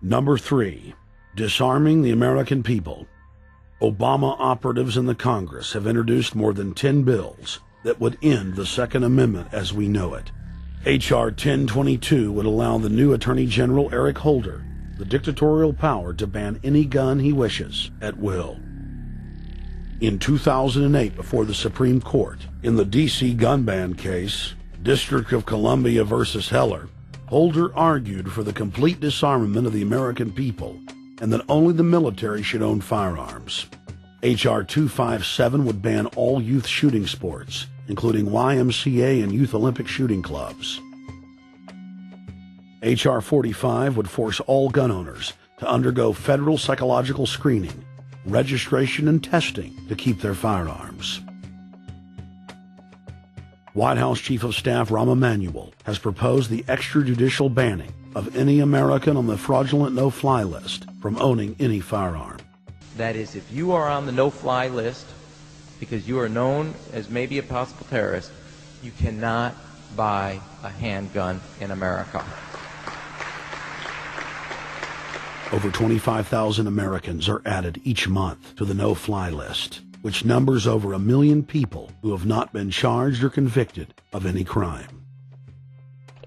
Number 3. Disarming the American people. Obama operatives in the Congress have introduced more than 10 bills that would end the Second Amendment as we know it. H.R. 1022 would allow the new Attorney General Eric Holder the dictatorial power to ban any gun he wishes at will. In 2008, before the Supreme Court, in the D.C. gun ban case, District of Columbia versus Heller, Holder argued for the complete disarmament of the American people and that only the military should own firearms. H.R. 257 would ban all youth shooting sports, including YMCA and Youth Olympic shooting clubs. H.R. 45 would force all gun owners to undergo federal psychological screening, registration, and testing to keep their firearms. White House Chief of Staff Rahm Emanuel has proposed the extrajudicial banning of any American on the fraudulent no-fly list from owning any firearm. That is, if you are on the no-fly list because you are known as maybe a possible terrorist, you cannot buy a handgun in America. Over 25,000 Americans are added each month to the no-fly list, which numbers over 1 million people who have not been charged or convicted of any crime.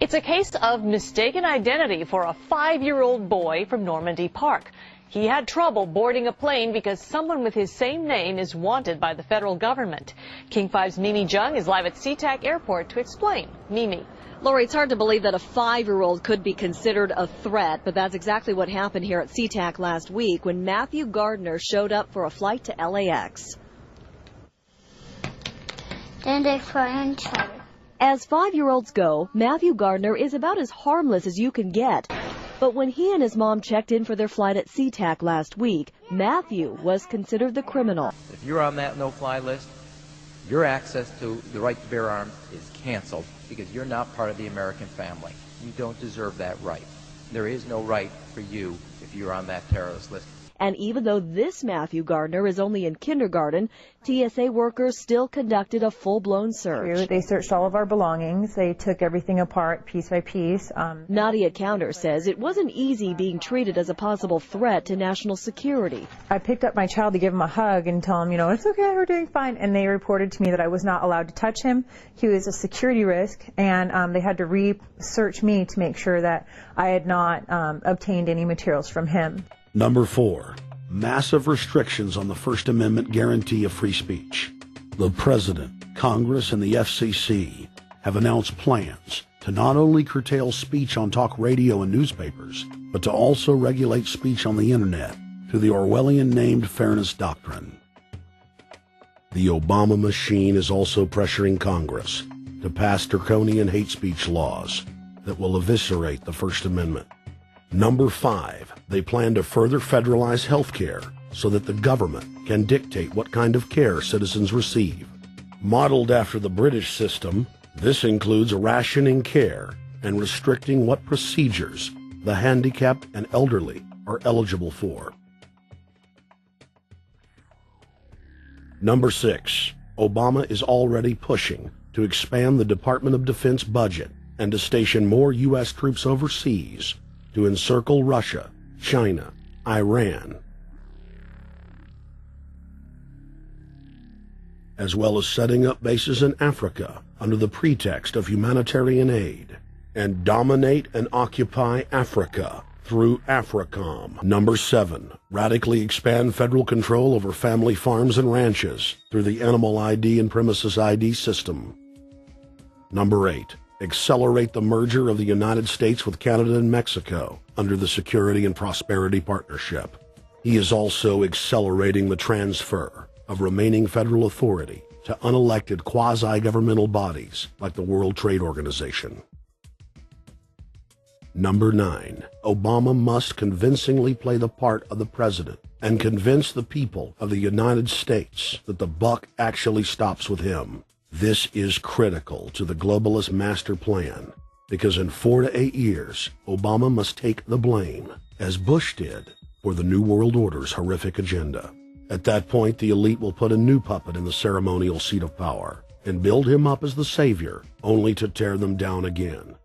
It's a case of mistaken identity for a 5-year-old boy from Normandy Park. He had trouble boarding a plane because someone with his same name is wanted by the federal government. King 5's Mimi Jung is live at SeaTac Airport to explain. Mimi. Lori, it's hard to believe that a 5-year-old could be considered a threat, but that's exactly what happened here at SeaTac last week when Matthew Gardner showed up for a flight to LAX. As 5-year-olds go, Matthew Gardner is about as harmless as you can get. But when he and his mom checked in for their flight at SeaTac last week, Matthew was considered the criminal. If you're on that no-fly list, your access to the right to bear arms is canceled because you're not part of the American family. You don't deserve that right. There is no right for you if you're on that terrorist list. And even though this Matthew Gardner is only in kindergarten, TSA workers still conducted a full-blown search. They searched all of our belongings. They took everything apart piece by piece. Nadia Counter says it wasn't easy being treated as a possible threat to national security. I picked up my child to give him a hug and tell him, it's okay, we're doing fine. And they reported to me that I was not allowed to touch him. He was a security risk, and they had to re-search me to make sure that I had not obtained any materials from him. Number 4. Massive restrictions on the First Amendment guarantee of free speech. The President, Congress, and the FCC have announced plans to not only curtail speech on talk radio and newspapers, but to also regulate speech on the Internet through the Orwellian-named Fairness Doctrine. The Obama machine is also pressuring Congress to pass draconian hate speech laws that will eviscerate the First Amendment. Number 5, they plan to further federalize health care so that the government can dictate what kind of care citizens receive. Modeled after the British system, this includes rationing care and restricting what procedures the handicapped and elderly are eligible for. Number 6, Obama is already pushing to expand the Department of Defense budget and to station more U.S. troops overseas to encircle Russia, China, Iran, as well as setting up bases in Africa under the pretext of humanitarian aid, and dominate and occupy Africa through AFRICOM. Number 7, radically expand federal control over family farms and ranches through the Animal ID and Premises ID system. Number 8, accelerate the merger of the United States with Canada and Mexico under the Security and Prosperity Partnership. He is also accelerating the transfer of remaining federal authority to unelected quasi-governmental bodies like the World Trade Organization. Number 9, Obama must convincingly play the part of the president and convince the people of the United States that the buck actually stops with him. This is critical to the globalist master plan because in 4 to 8 years, Obama must take the blame, as Bush did, for the New World Order's horrific agenda. At that point, the elite will put a new puppet in the ceremonial seat of power and build him up as the savior, only to tear them down again.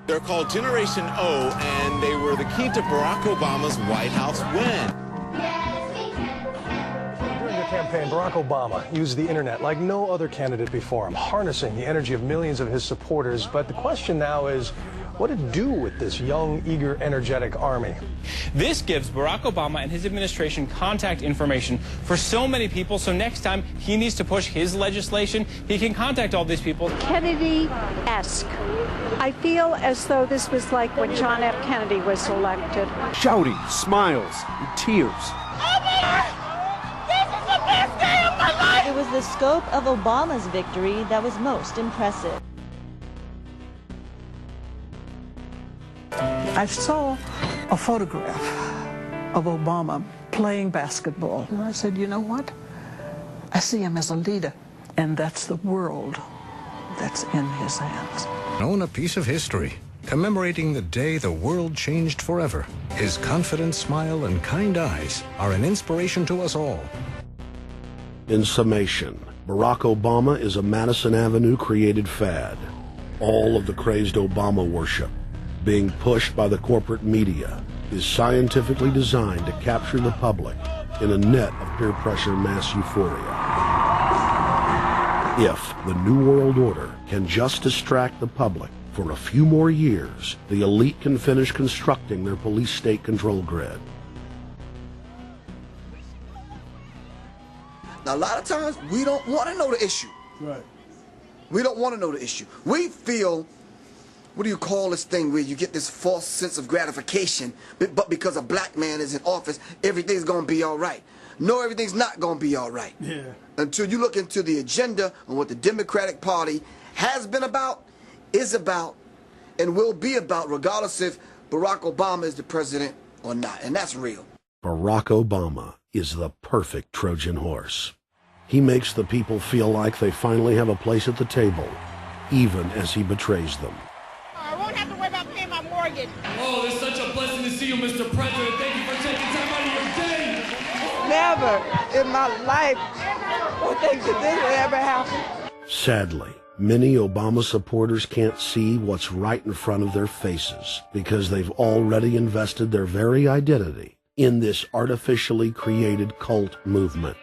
They're called Generation O, and they were the key to Barack Obama's White House win. During the campaign, Barack Obama used the internet like no other candidate before him, harnessing the energy of millions of his supporters. But the question now is, what to do with this young, eager, energetic army? This gives Barack Obama and his administration contact information for so many people, so next time he needs to push his legislation, he can contact all these people. Kennedy-esque. I feel as though this was like when John F. Kennedy was elected. Shouting, smiles, and tears. This is the best day of my life! It was the scope of Obama's victory that was most impressive. I saw a photograph of Obama playing basketball, and I said, you know what? I see him as a leader, and that's the world that's in his hands. Own a piece of history, commemorating the day the world changed forever. His confident smile and kind eyes are an inspiration to us all. In summation, Barack Obama is a Madison Avenue created fad. All of the crazed Obama worship, being pushed by the corporate media, is scientifically designed to capture the public in a net of peer pressure mass euphoria. If the New World Order can just distract the public for a few more years, the elite can finish constructing their police state control grid. Now, a lot of times, we don't want to know the issue. Right. We don't want to know the issue. We feel, what do you call this thing where you get this false sense of gratification, but because a black man is in office, everything's going to be all right. No, everything's not going to be all right. Yeah. Until you look into the agenda on what the Democratic Party has been about, is about, and will be about, regardless if Barack Obama is the president or not. And that's real. Barack Obama is the perfect Trojan horse. He makes the people feel like they finally have a place at the table, even as he betrays them. I won't have to worry about paying my mortgage. Oh, it's such a blessing to see you, Mr. President. Thank you for taking time out of your day. Never in my life would think that this would ever happen. Sadly, many Obama supporters can't see what's right in front of their faces because they've already invested their very identity in this artificially created cult movement.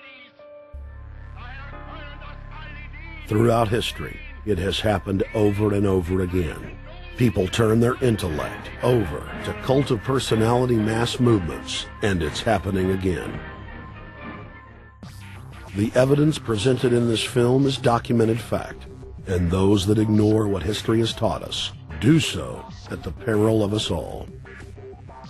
Throughout history, it has happened over and over again. People turn their intellect over to cult of personality mass movements, and it's happening again. The evidence presented in this film is documented fact, and those that ignore what history has taught us do so at the peril of us all.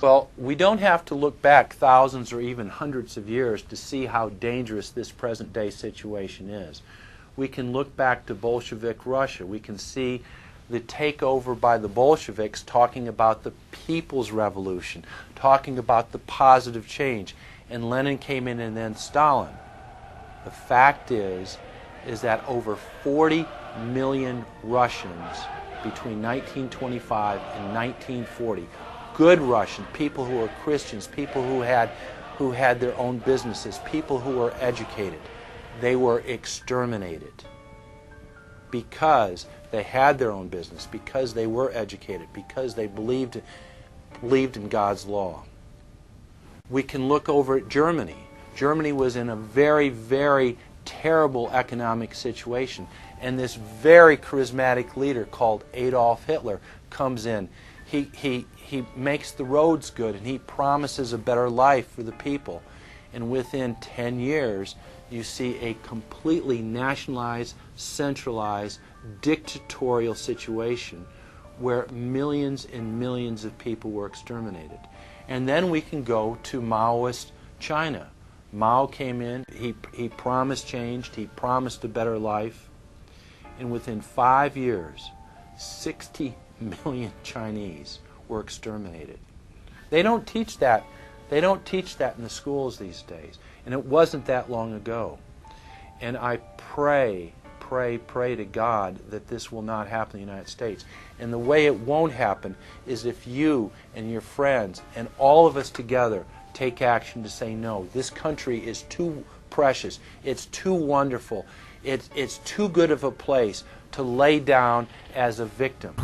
Well, we don't have to look back thousands or even hundreds of years to see how dangerous this present-day situation is. We can look back to Bolshevik Russia. We can see the takeover by the Bolsheviks talking about the people's revolution, talking about the positive change. And Lenin came in and then Stalin. The fact is that over 40 million Russians between 1925 and 1940, good Russians, people who were Christians, people who had their own businesses, people who were educated, they were exterminated because they had their own business, because they were educated, because they believed in God's law. We can look over at Germany. Germany was in a very, very terrible economic situation, and this very charismatic leader called Adolf Hitler comes in. He makes the roads good, and he promises a better life for the people. And within 10 years, you see a completely nationalized, centralized, dictatorial situation where millions and millions of people were exterminated. And then we can go to Maoist China. Mao came in, he promised change, he promised a better life, and within 5 years, 60 million Chinese were exterminated. They don't teach that. They don't teach that in the schools these days. And it wasn't that long ago. And I pray to God that this will not happen in the United States. And the way it won't happen is if you and your friends and all of us together take action to say no. This country is too precious. It's too wonderful. It's too good of a place to lay down as a victim.